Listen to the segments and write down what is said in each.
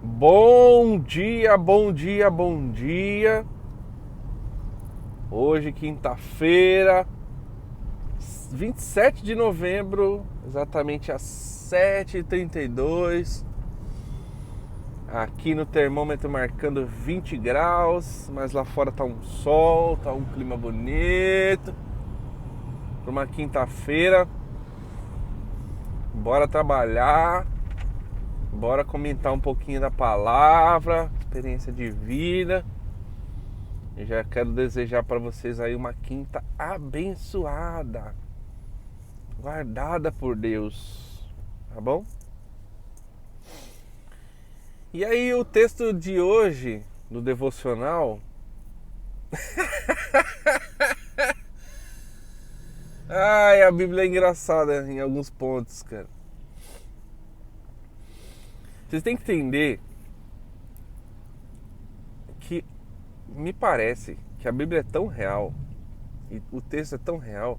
Bom dia, bom dia, bom dia. Hoje, quinta-feira, 27 de novembro, exatamente às 7h32. Aqui no termômetro marcando 20 graus, mas lá fora tá um sol, tá um clima bonito. Para uma quinta-feira, bora trabalhar, bora comentar um pouquinho da palavra, experiência de vida. Eu já quero desejar para vocês aí uma quinta abençoada, guardada por Deus, tá bom? E aí o texto de hoje do devocional, a Bíblia é engraçada em alguns pontos, cara. Vocês têm que entender que me parece que a Bíblia é tão real e o texto é tão real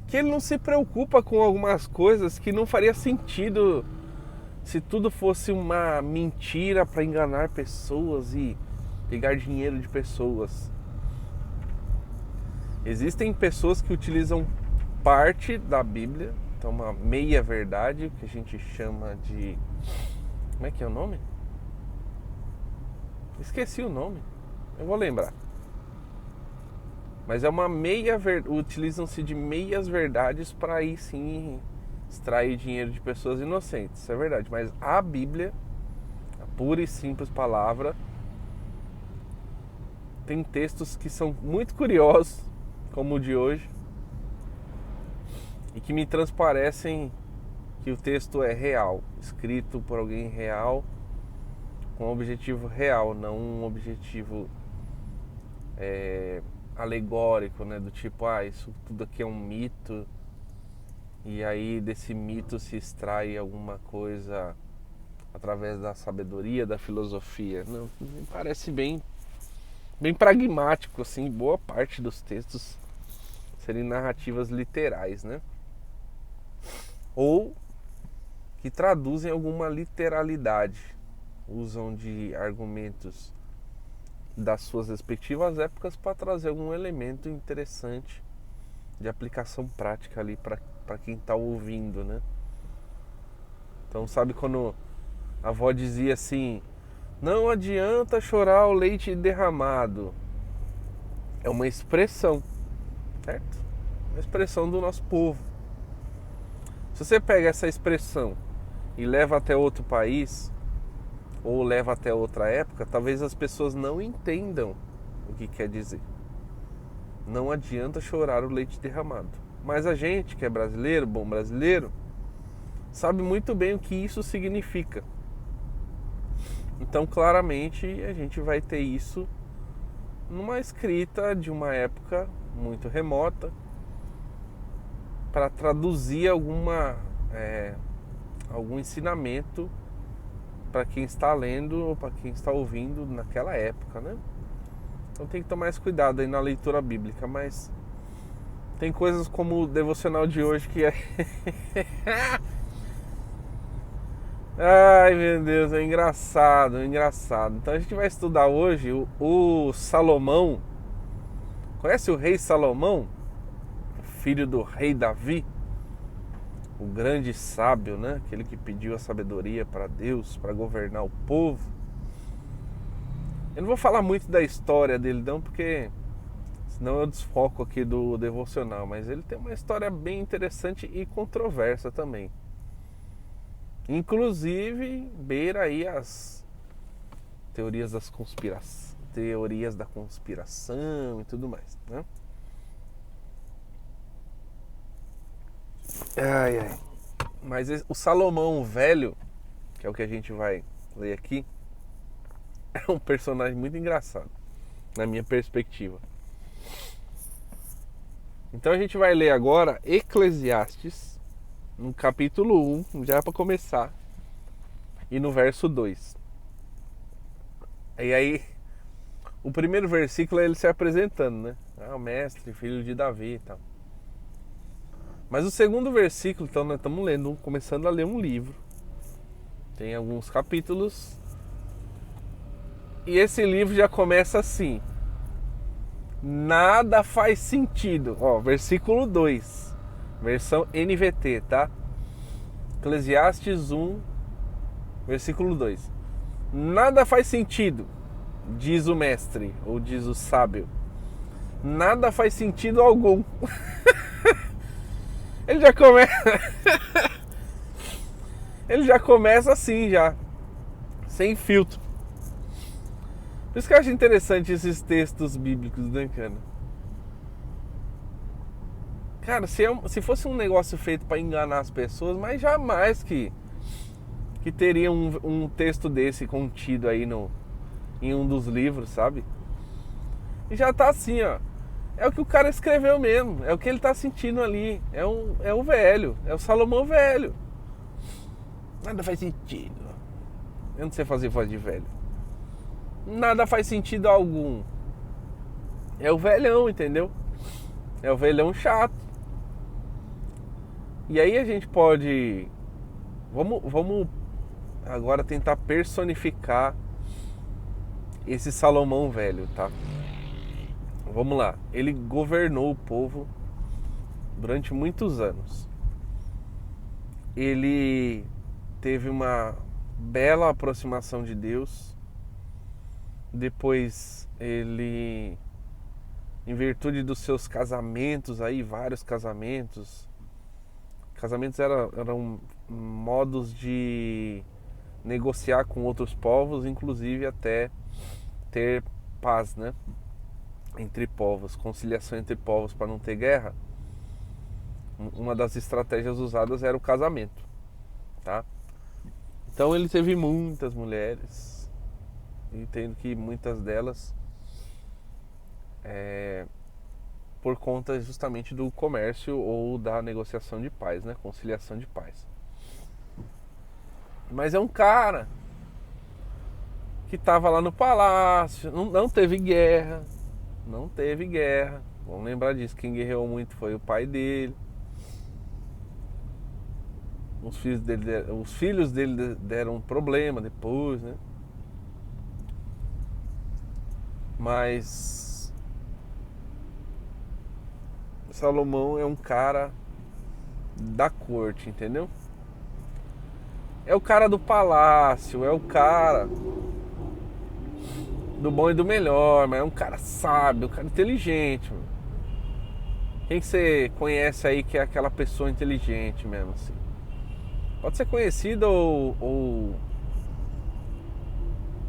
que ele não se preocupa com algumas coisas que não faria sentido se tudo fosse uma mentira para enganar pessoas e pegar dinheiro de pessoas. Existem pessoas que utilizam parte da Bíblia, então uma meia verdade, que a gente chama de... Como é que é o nome? Esqueci o nome, eu vou lembrar. Mas é uma meia verdade, utilizam-se de meias verdades para aí sim extrair dinheiro de pessoas inocentes, isso é verdade. Mas a Bíblia, a pura e simples palavra, tem textos que são muito curiosos, como o de hoje, e que me transparecem que o texto é real, escrito por alguém real, com um objetivo real, não um objetivo alegórico, né? Do tipo, isso tudo aqui é um mito, e aí desse mito se extrai alguma coisa através da sabedoria, da filosofia. Não, me parece bem pragmático, assim, boa parte dos textos serem narrativas literais, né? Ou que traduzem alguma literalidade, usam de argumentos das suas respectivas épocas para trazer algum elemento interessante de aplicação prática ali para quem está ouvindo, né? Então, sabe quando a avó dizia assim: não adianta chorar o leite derramado? É uma expressão, certo? Uma expressão do nosso povo. Se você pega essa expressão e leva até outro país, ou leva até outra época, talvez as pessoas não entendam o que quer dizer. Não adianta chorar o leite derramado. Mas a gente que é brasileiro, bom brasileiro, sabe muito bem o que isso significa. Então, claramente, a gente vai ter isso numa escrita de uma época muito remota, para traduzir algum ensinamento para quem está lendo ou para quem está ouvindo naquela época, né? Então tem que tomar mais cuidado aí na leitura bíblica, mas tem coisas como o devocional de hoje que é... Ai, meu Deus, é engraçado, é engraçado. Então a gente vai estudar hoje o Salomão. Conhece o rei Salomão? Filho do rei Davi, o grande sábio, né? Aquele que pediu a sabedoria para Deus, para governar o povo. Eu não vou falar muito da história dele não, porque senão eu desfoco aqui do devocional, mas ele tem uma história bem interessante e controversa também. Inclusive, beira aí as teorias da conspiração e tudo mais, né? Mas o Salomão velho, que é o que a gente vai ler aqui, é um personagem muito engraçado, na minha perspectiva. Então a gente vai ler agora Eclesiastes, no capítulo 1, já para começar, e no verso 2. E aí, o primeiro versículo é ele se apresentando, né? O mestre, filho de Davi e tal. Mas o segundo versículo, então nós estamos lendo, começando a ler um livro. Tem alguns capítulos. E esse livro já começa assim: nada faz sentido. Ó, versículo 2, versão NVT, tá? Eclesiastes 1, versículo 2. Nada faz sentido, diz o mestre, ou diz o sábio. Nada faz sentido algum. Ele já começa Ele já começa assim, já sem filtro. Por isso que eu acho interessante esses textos bíblicos, né, cara? Cara, se fosse um negócio feito para enganar as pessoas, mas jamais que teria um texto desse contido aí em um dos livros, sabe? E já tá assim, ó. É o que o cara escreveu mesmo, é o que ele tá sentindo ali. É o velho, é o Salomão velho. Nada faz sentido. Eu não sei fazer voz de velho. Nada faz sentido algum. É o velhão, entendeu? É o velhão chato. E aí a gente pode... Vamos agora tentar personificar esse Salomão velho, tá? Vamos lá. Ele governou o povo durante muitos anos. Ele teve uma bela aproximação de Deus. Depois ele, em virtude dos seus casamentos aí, vários casamentos eram modos de negociar com outros povos, inclusive até ter paz, né? Entre povos, conciliação entre povos para não ter guerra. Uma das estratégias usadas era o casamento, tá? Então ele teve muitas mulheres. Entendo que muitas delas por conta justamente do comércio ou da negociação de paz, né? Conciliação de paz. Mas é um cara que estava lá no palácio, não teve guerra. Não teve guerra. Vamos lembrar disso. Quem guerreou muito foi o pai dele. Os filhos dele deram um problema depois, né? Mas Salomão é um cara da corte, entendeu? É o cara do palácio, é o cara do bom e do melhor, mas é um cara sábio, um cara inteligente. Mano. Quem que você conhece aí que é aquela pessoa inteligente mesmo, assim? Pode ser conhecido ou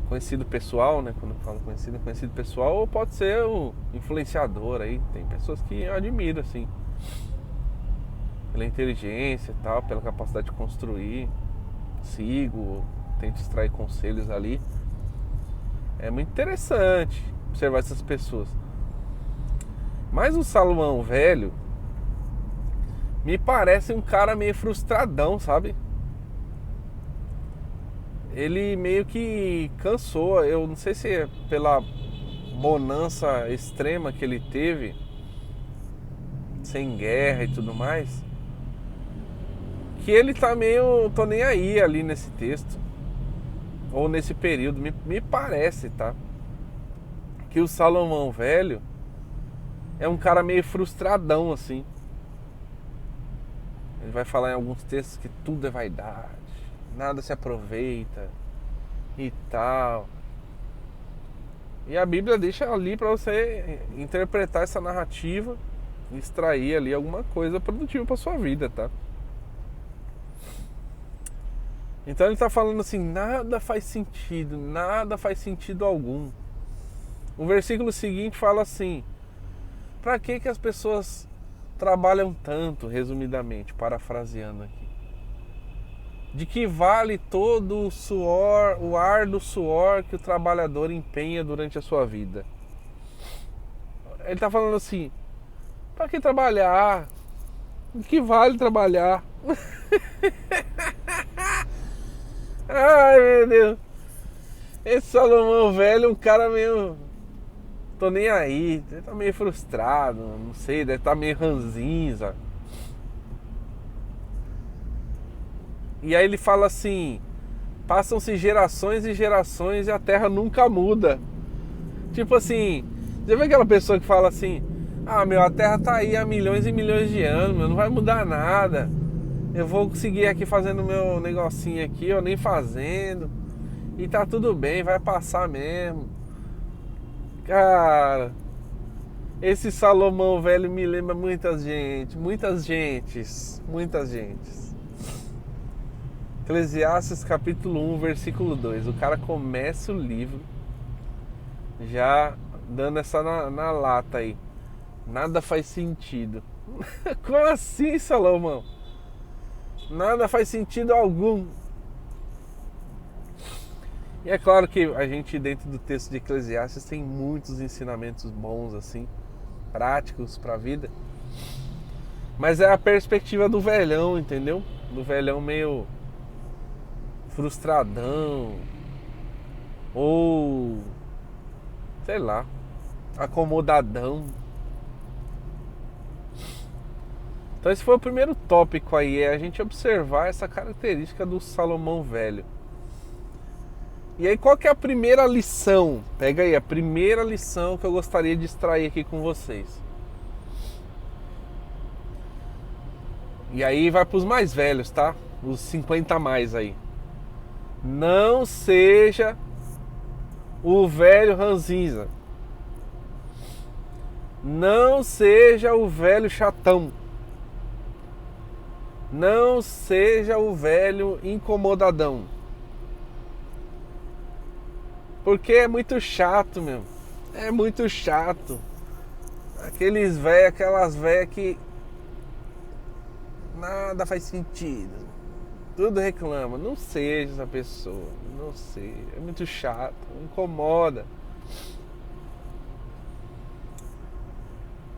conhecido pessoal, né? Quando eu falo conhecido pessoal, ou pode ser um influenciador aí. Tem pessoas que eu admiro, assim, pela inteligência e tal, pela capacidade de construir. Sigo, tento extrair conselhos ali. É muito interessante observar essas pessoas. Mas o Salomão velho me parece um cara meio frustradão, sabe? Ele meio que cansou. Eu não sei se é pela bonança extrema que ele teve, sem guerra e tudo mais, que ele tá meio... tô nem aí ali nesse texto, ou nesse período. Me parece, tá? Que o Salomão velho é um cara meio frustradão, assim. Ele vai falar em alguns textos que tudo é vaidade, nada se aproveita e tal. E a Bíblia deixa ali para você interpretar essa narrativa e extrair ali alguma coisa produtiva para sua vida, tá? Então ele está falando assim, nada faz sentido algum. O versículo seguinte fala assim: para que as pessoas trabalham tanto, resumidamente, parafraseando aqui? De que vale todo o suor, o árduo suor que o trabalhador empenha durante a sua vida? Ele está falando assim, para que trabalhar? De que vale trabalhar? Ai, meu Deus. Esse Salomão velho é um cara meio... tô nem aí, ele tá meio frustrado, não sei, deve estar meio ranzinza. E aí ele fala assim: Passam-se gerações e gerações e a Terra nunca muda. Tipo assim, já viu aquela pessoa que fala assim: ah, meu, a Terra tá aí há milhões e milhões de anos, meu, não vai mudar nada. Eu vou seguir aqui fazendo meu negocinho aqui, ou nem fazendo. E tá tudo bem, vai passar mesmo. Cara, esse Salomão velho me lembra muitas gentes. Eclesiastes capítulo 1, versículo 2. O cara começa o livro já dando essa na lata aí. Nada faz sentido. Como assim, Salomão? Nada faz sentido algum. E é claro que a gente, dentro do texto de Eclesiastes, tem muitos ensinamentos bons, assim, práticos para a vida. Mas é a perspectiva do velhão, entendeu? Do velhão meio frustradão. Ou, sei lá, acomodadão. Então esse foi o primeiro tópico aí, é a gente observar essa característica do Salomão velho. E aí qual que é a primeira lição? Pega aí, a primeira lição que eu gostaria de extrair aqui com vocês. E aí vai para os mais velhos, tá? Os 50 a mais aí. Não seja o velho ranzinza. Não seja o velho chatão. Não seja o velho incomodadão. Porque é muito chato, meu. É muito chato. Aqueles velhos, aquelas velhas que nada faz sentido. Tudo reclama. Não seja essa pessoa. Não seja. É muito chato. Incomoda.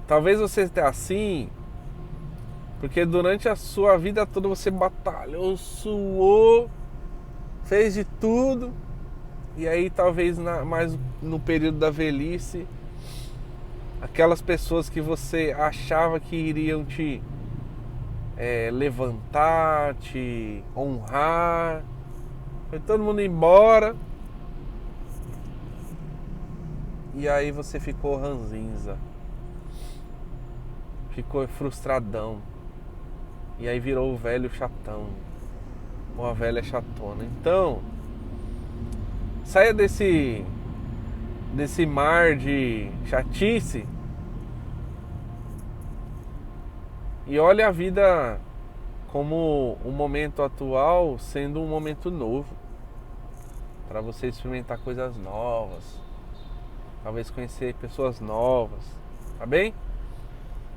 Talvez você esteja assim porque durante a sua vida toda você batalhou, suou, fez de tudo. E aí talvez mais no período da velhice, aquelas pessoas que você achava que iriam te levantar, te honrar, foi todo mundo embora. E aí você ficou ranzinza, ficou frustradão. E aí virou o velho chatão, ou a velha chatona. Então, saia desse mar de chatice e olhe a vida como o momento atual sendo um momento novo, para você experimentar coisas novas, talvez conhecer pessoas novas, tá bem?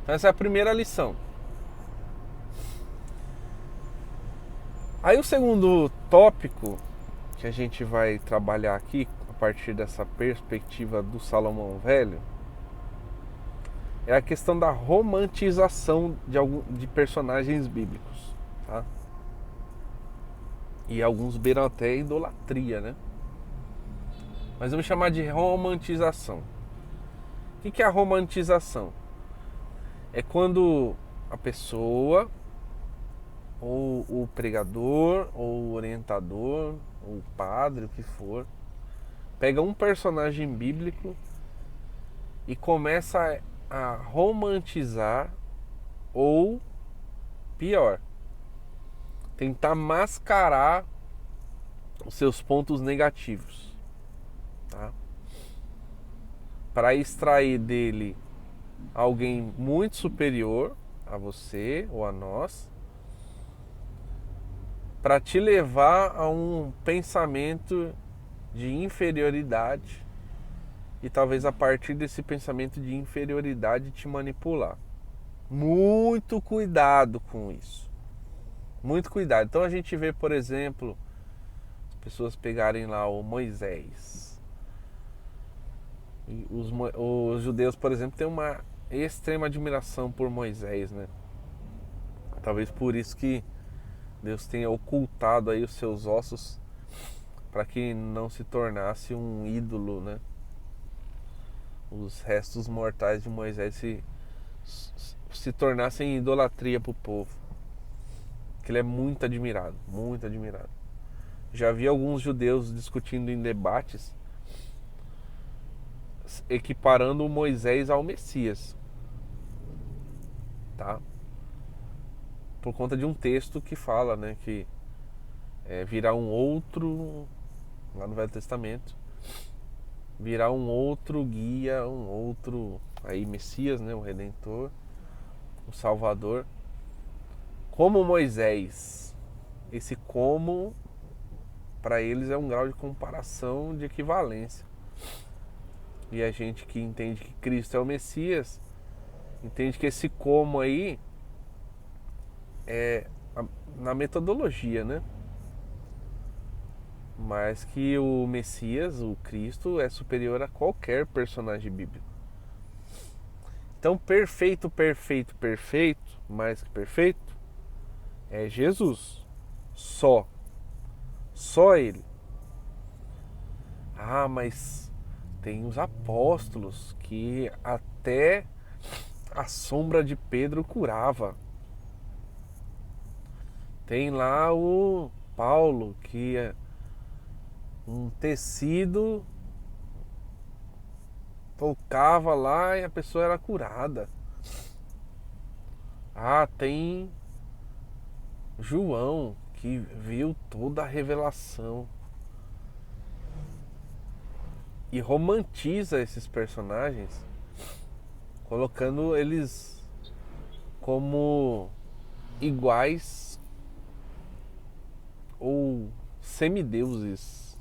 Então essa é a primeira lição. Aí o segundo tópico que a gente vai trabalhar aqui, a partir dessa perspectiva do Salomão velho, é a questão da romantização de personagens bíblicos, tá? E alguns beiram até idolatria, né? Mas vamos chamar de romantização. O que é a romantização? É quando a pessoa, ou o pregador, ou o orientador, ou o padre, o que for, pega um personagem bíblico e começa a romantizar, ou pior, tentar mascarar os seus pontos negativos, tá? Para extrair dele alguém muito superior a você ou a nós, para te levar a um pensamento de inferioridade e talvez a partir desse pensamento de inferioridade te manipular. Muito cuidado com isso. Muito cuidado. Então a gente vê, por exemplo, as pessoas pegarem lá o Moisés. E os judeus, por exemplo, têm uma extrema admiração por Moisés, né? Talvez por isso que Deus tenha ocultado aí os seus ossos para que não se tornasse um ídolo, né? Os restos mortais de Moisés se tornassem idolatria para o povo. Que ele é muito admirado, muito admirado. Já vi alguns judeus discutindo em debates, equiparando Moisés ao Messias, tá? Por conta de um texto que fala, né, que virá um outro, lá no Velho Testamento, virá um outro guia, um outro, aí Messias, né, o Redentor, o Salvador, como Moisés. Esse como, para eles, é um grau de comparação, de equivalência. E a gente que entende que Cristo é o Messias, entende que esse como aí é na metodologia, né? Mas que o Messias, o Cristo, é superior a qualquer personagem bíblico. Então, perfeito, perfeito, perfeito, mais que perfeito, é Jesus. Só Ele. Ah, mas tem os apóstolos que até a sombra de Pedro curava. Tem lá o Paulo, que um tecido tocava lá e a pessoa era curada. Ah, tem João, que viu toda a revelação. E romantiza esses personagens, colocando eles como iguais ou semideuses.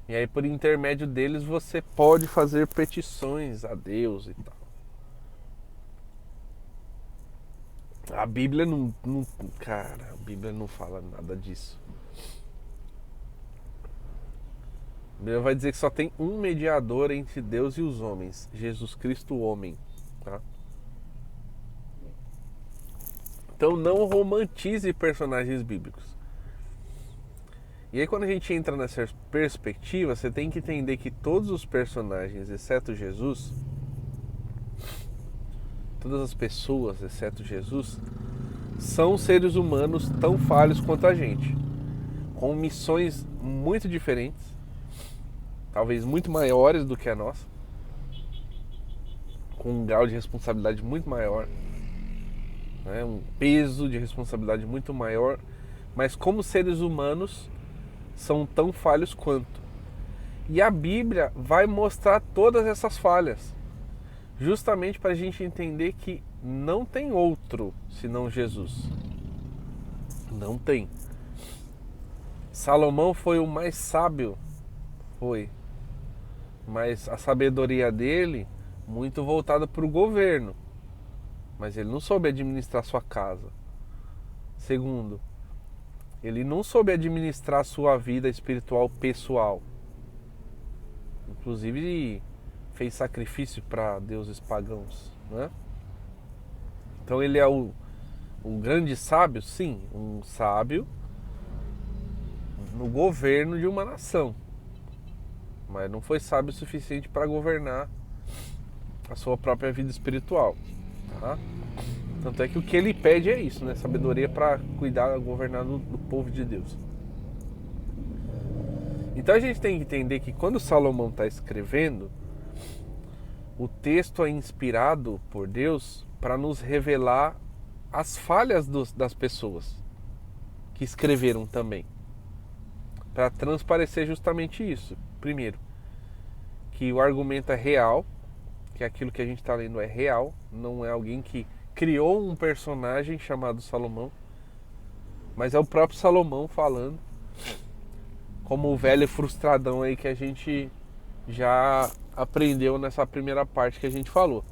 E aí, por intermédio deles, você pode fazer petições a Deus e tal. A Bíblia cara, a Bíblia não fala nada disso. A Bíblia vai dizer que só tem um mediador entre Deus e os homens, Jesus Cristo, o homem. Tá? Então não romantize personagens bíblicos. E aí, quando a gente entra nessa perspectiva, você tem que entender que todos os personagens, exceto Jesus, todas as pessoas, exceto Jesus, são seres humanos tão falhos quanto a gente, com missões muito diferentes, talvez muito maiores do que a nossa, com um grau de responsabilidade muito maior, né? Um peso de responsabilidade muito maior, mas como seres humanos são tão falhos quanto. E a Bíblia vai mostrar todas essas falhas, justamente para a gente entender que não tem outro senão Jesus. Não tem. Salomão foi o mais sábio, foi, mas a sabedoria dele muito voltada para o governo, mas ele não soube administrar sua casa. Segundo, ele não soube administrar sua vida espiritual pessoal. Inclusive fez sacrifício para deuses pagãos, né? Então ele é o grande sábio, sim, um sábio no governo de uma nação, mas não foi sábio o suficiente para governar a sua própria vida espiritual, tá? Tanto é que o que ele pede é isso, né? Sabedoria para cuidar, governar do povo de Deus. Então a gente tem que entender que quando Salomão está escrevendo, o texto é inspirado por Deus para nos revelar as falhas das pessoas que escreveram também. Para transparecer justamente isso. Primeiro, que o argumento é real, que aquilo que a gente está lendo é real, não é alguém que criou um personagem chamado Salomão, mas é o próprio Salomão falando, como o velho frustradão aí que a gente já aprendeu nessa primeira parte que a gente falou.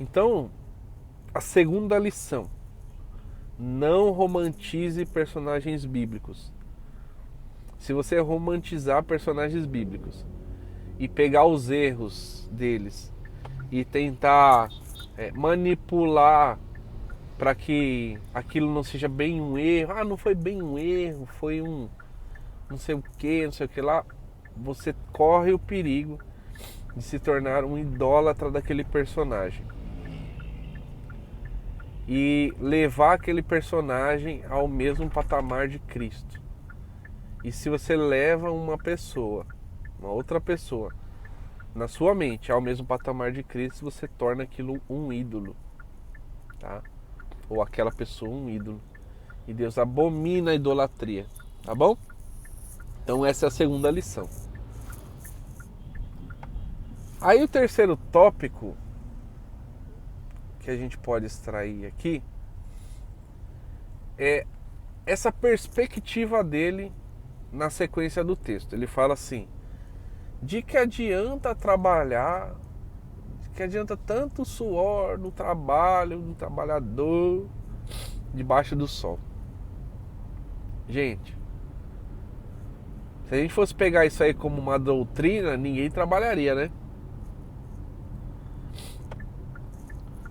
Então, a segunda lição: não romantize personagens bíblicos. Se você romantizar personagens bíblicos e pegar os erros deles e tentar manipular para que aquilo não seja bem um erro, não foi bem um erro, foi um não sei o que lá, você corre o perigo de se tornar um idólatra daquele personagem. e levar aquele personagem ao mesmo patamar de Cristo. E se você leva uma pessoa, uma outra pessoa, na sua mente ao mesmo patamar de Cristo, você torna aquilo um ídolo, tá? Ou aquela pessoa um ídolo. E Deus abomina a idolatria, tá bom? Então essa é a segunda lição. Aí o terceiro tópico que a gente pode extrair aqui é essa perspectiva dele na sequência do texto. Ele fala assim: de que adianta trabalhar, de que adianta tanto suor no trabalho, do trabalhador, debaixo do sol. Gente, se a gente fosse pegar isso aí como uma doutrina, ninguém trabalharia, né?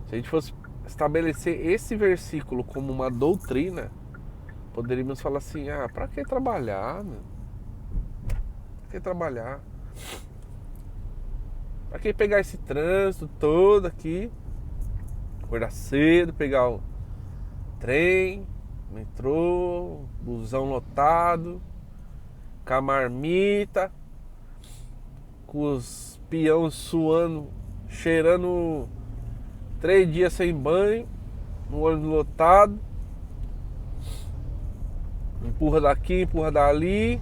Se a gente fosse estabelecer esse versículo como uma doutrina, poderíamos falar assim: ah, pra que trabalhar, meu? Pra que trabalhar? Pra que pegar esse trânsito todo aqui? Acordar cedo, pegar o trem, metrô, busão lotado, com a marmita, com os peão suando, cheirando 3 dias sem banho, no ônibus lotado, empurra daqui, empurra dali.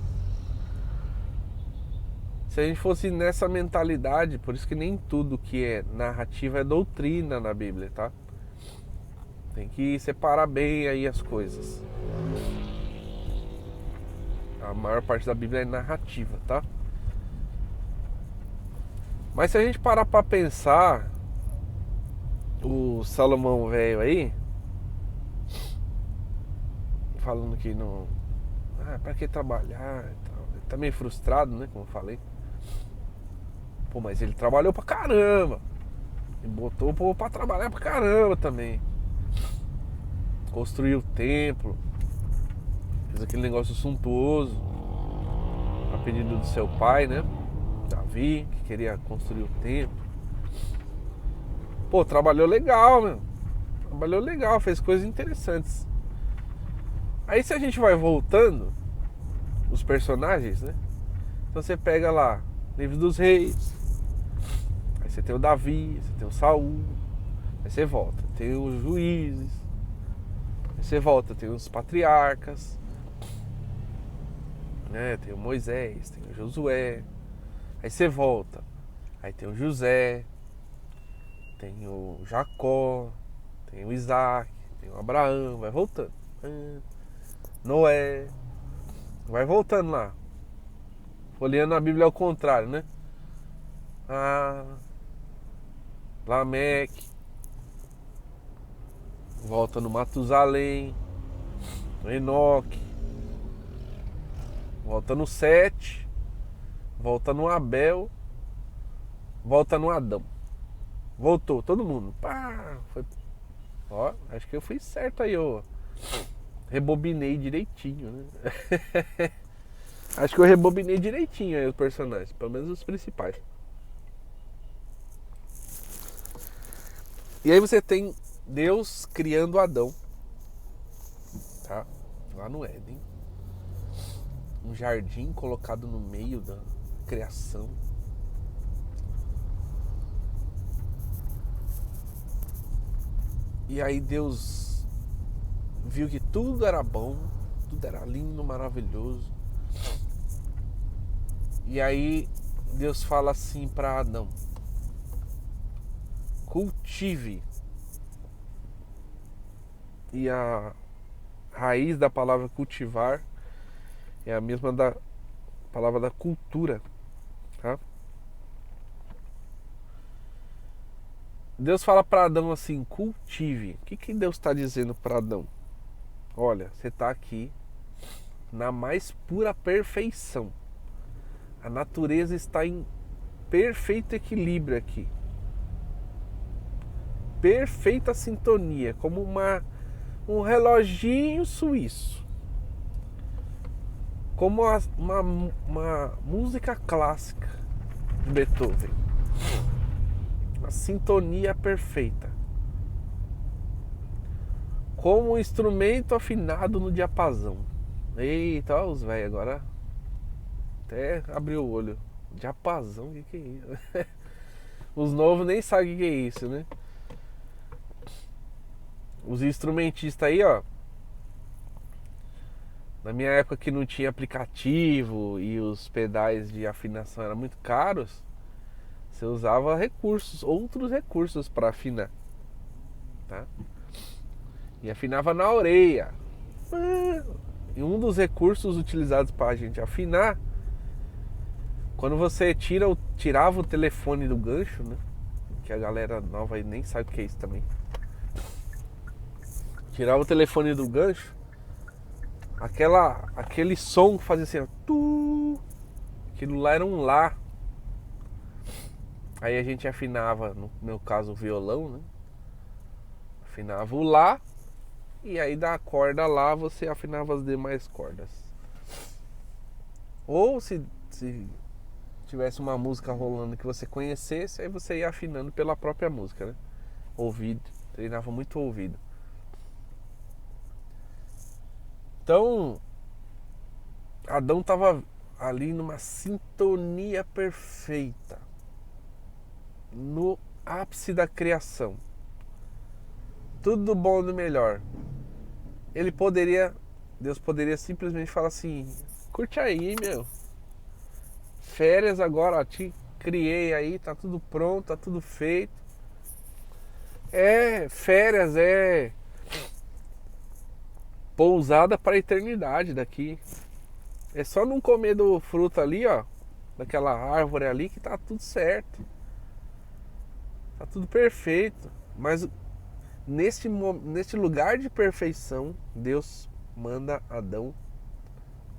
Se a gente fosse nessa mentalidade, por isso que nem tudo que é narrativa é doutrina na Bíblia, tá? Tem que separar bem aí as coisas. A maior parte da Bíblia é narrativa, tá? Mas se a gente parar pra pensar, o Salomão velho aí, falando que não... Ah, pra que trabalhar e tal. Ele tá meio frustrado, né, como eu falei. Pô, mas ele trabalhou pra caramba. E botou o povo pra trabalhar pra caramba também. Construiu o templo. Fez aquele negócio suntuoso a pedido do seu pai, né, Davi, que queria construir o templo. Pô, trabalhou legal, meu. Trabalhou legal, fez coisas interessantes. Aí se a gente vai voltando os personagens, né? Então você pega lá Livro dos Reis, aí você tem o Davi, você tem o Saul, aí você volta, tem os juízes, aí você volta, tem os patriarcas, né? Tem o Moisés, tem o Josué, aí você volta, aí tem o José, tem o Jacó, tem o Isaac, tem o Abraão, vai voltando. Noé, vai voltando lá. Folheando a Bíblia ao contrário, né? Lameque, volta no Matusalém, no Enoque, volta no Sete, volta no Abel, volta no Adão. Voltou, todo mundo. Pá, foi. Ó, acho que eu fui certo aí, ó. Rebobinei direitinho, né? Acho que eu rebobinei direitinho aí os personagens, pelo menos os principais. E aí você tem Deus criando Adão, tá? Lá no Éden. Um jardim colocado no meio da criação. E aí Deus viu que tudo era bom, tudo era lindo, maravilhoso. E aí Deus fala assim para Adão: cultive. E a raiz da palavra cultivar é a mesma da palavra da cultura, tá? Deus fala para Adão assim: cultive. O que Deus está dizendo para Adão? Olha, você está aqui na mais pura perfeição. A natureza está em perfeito equilíbrio aqui. Perfeita sintonia, como um reloginho suíço. Como uma música clássica de Beethoven. Uma sintonia perfeita. como um instrumento afinado no diapasão. Eita, ó, os velhos agora até abriu o olho. Diapasão, o que é isso? Os novos nem sabem o que é isso, né? Os instrumentistas aí, ó. Na minha época que não tinha aplicativo e os pedais de afinação eram muito caros, você usava outros recursos para afinar, tá? E afinava na orelha. E um dos recursos utilizados para a gente afinar, quando você tirava o telefone do gancho, né? Que a galera nova aí nem sabe o que é isso também. Tirava o telefone do gancho, aquele som que fazia assim, ó, tu, aquilo lá era um lá. Aí a gente afinava, no meu caso, o violão, né? Afinava o lá. E aí da corda lá você afinava as demais cordas. Ou se tivesse uma música rolando que você conhecesse, aí você ia afinando pela própria música, né? Ouvido, treinava muito o ouvido. Então, Adão estava ali numa sintonia perfeita, no ápice da criação. Tudo do bom e do melhor. Deus poderia simplesmente falar assim: curte aí, meu. Férias agora, ó, te criei aí, tá tudo pronto, tá tudo feito. Férias é pousada para a eternidade daqui. É só não comer do fruto ali, ó, daquela árvore ali que tá tudo certo. Tá tudo perfeito. Mas neste lugar de perfeição, Deus manda Adão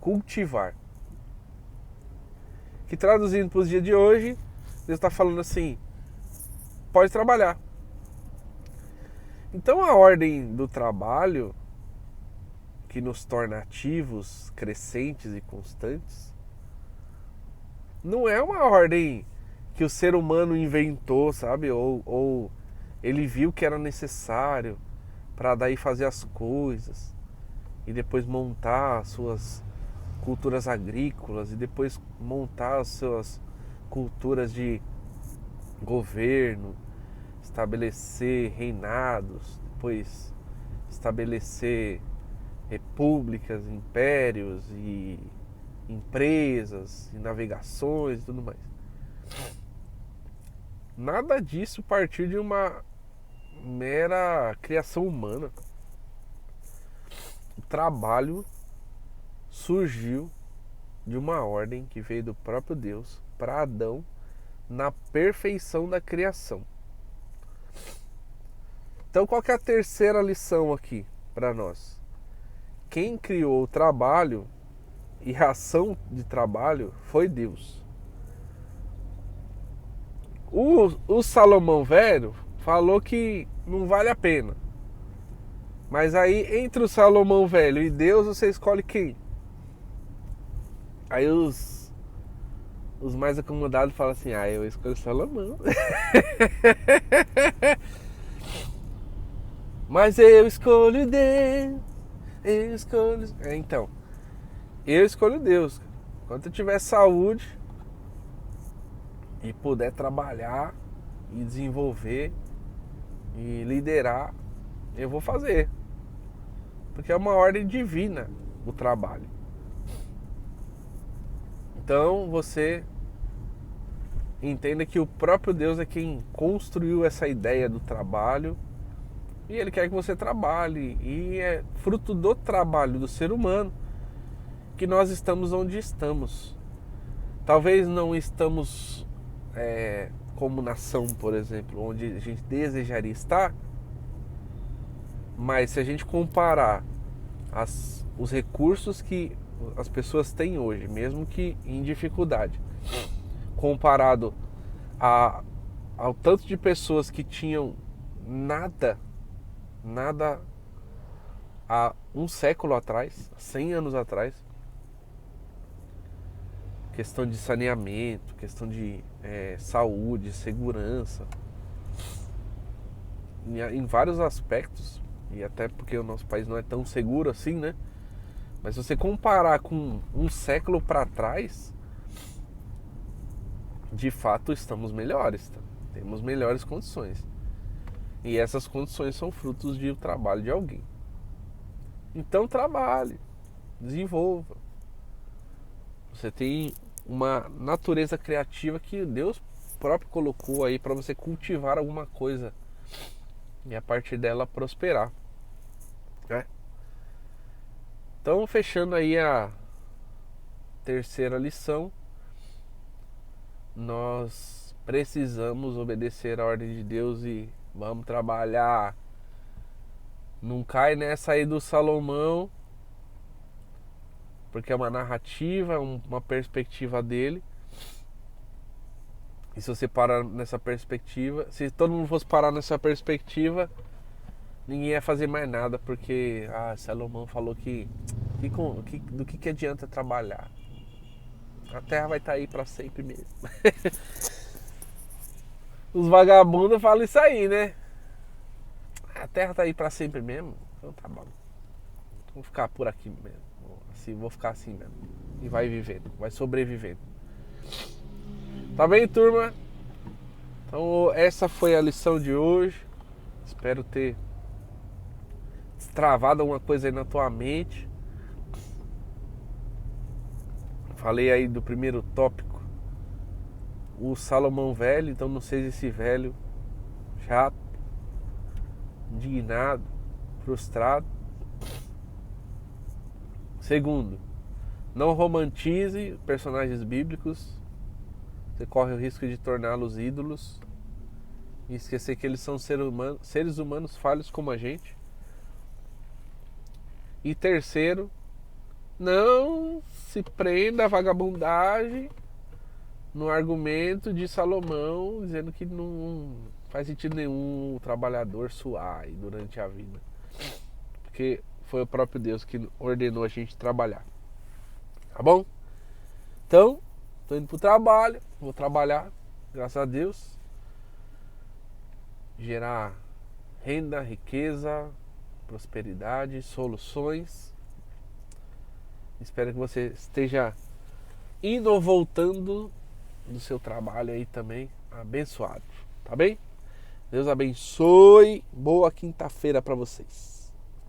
cultivar. Que traduzindo para os dias de hoje, Deus está falando assim: pode trabalhar. Então a ordem do trabalho, que nos torna ativos, crescentes e constantes, não é uma ordem que o ser humano inventou, sabe? Ou ele viu que era necessário para daí fazer as coisas e depois montar as suas culturas agrícolas e depois montar as suas culturas de governo, estabelecer reinados, depois estabelecer repúblicas, impérios e empresas e navegações e tudo mais. Nada disso partiu de uma mera criação humana. O trabalho surgiu de uma ordem que veio do próprio Deus para Adão na perfeição da criação. Então, qual que é a terceira lição aqui para nós? Quem criou o trabalho e a ação de trabalho foi Deus. O Salomão velho falou que não vale a pena. Mas aí, entre o Salomão velho e Deus, você escolhe quem? Aí os mais acomodados falam assim: eu escolho Salomão. Mas eu escolho Deus. Eu escolho. Então, eu escolho Deus. Enquanto eu tiver saúde e puder trabalhar e desenvolver e liderar, eu vou fazer. Porque é uma ordem divina o trabalho. Então você entenda que o próprio Deus é quem construiu essa ideia do trabalho e Ele quer que você trabalhe. E é fruto do trabalho do ser humano que nós estamos onde estamos. Talvez não estamos como nação, por exemplo, onde a gente desejaria estar, mas se a gente comparar os recursos que as pessoas têm hoje, mesmo que em dificuldade, comparado ao tanto de pessoas que tinham nada há um século atrás, 100 anos atrás, questão de saneamento, questão de saúde, segurança, em vários aspectos, e até porque o nosso país não é tão seguro assim, né? Mas se você comparar com um século para trás, de fato estamos melhores, tá? Temos melhores condições. E essas condições são frutos do trabalho de alguém. Então trabalhe, desenvolva. Você tem uma natureza criativa que Deus próprio colocou aí para você cultivar alguma coisa e a partir dela prosperar, né? Então, fechando aí a terceira lição, nós precisamos obedecer a ordem de Deus e vamos trabalhar. Não cai nessa aí do Salomão, porque é uma narrativa, uma perspectiva dele. E se você parar nessa perspectiva, se todo mundo fosse parar nessa perspectiva, ninguém ia fazer mais nada, porque Salomão falou do que adianta trabalhar? A terra vai estar aí para sempre mesmo. Os vagabundos falam isso aí, né? A terra tá aí para sempre mesmo. Então tá bom. Vou ficar por aqui mesmo. Assim, vou ficar assim mesmo. E vai vivendo, vai sobrevivendo. Tá bem, turma? Então essa foi a lição de hoje. Espero ter destravado alguma coisa aí na tua mente. Falei aí do primeiro tópico, o Salomão velho. Então não seja esse velho chato, indignado, frustrado. Segundo, não romantize personagens bíblicos. Você corre o risco de torná-los ídolos e esquecer que eles são seres humanos falhos como a gente. E terceiro, não se prenda à vagabundagem no argumento de Salomão, dizendo que não faz sentido nenhum o trabalhador suar durante a vida, porque foi o próprio Deus que ordenou a gente trabalhar. Tá bom? Então, tô indo pro trabalho, vou trabalhar, graças a Deus, gerar renda, riqueza, prosperidade, soluções. Espero que você esteja indo ou voltando do seu trabalho aí também, abençoado, tá bem? Deus abençoe, boa quinta-feira para vocês.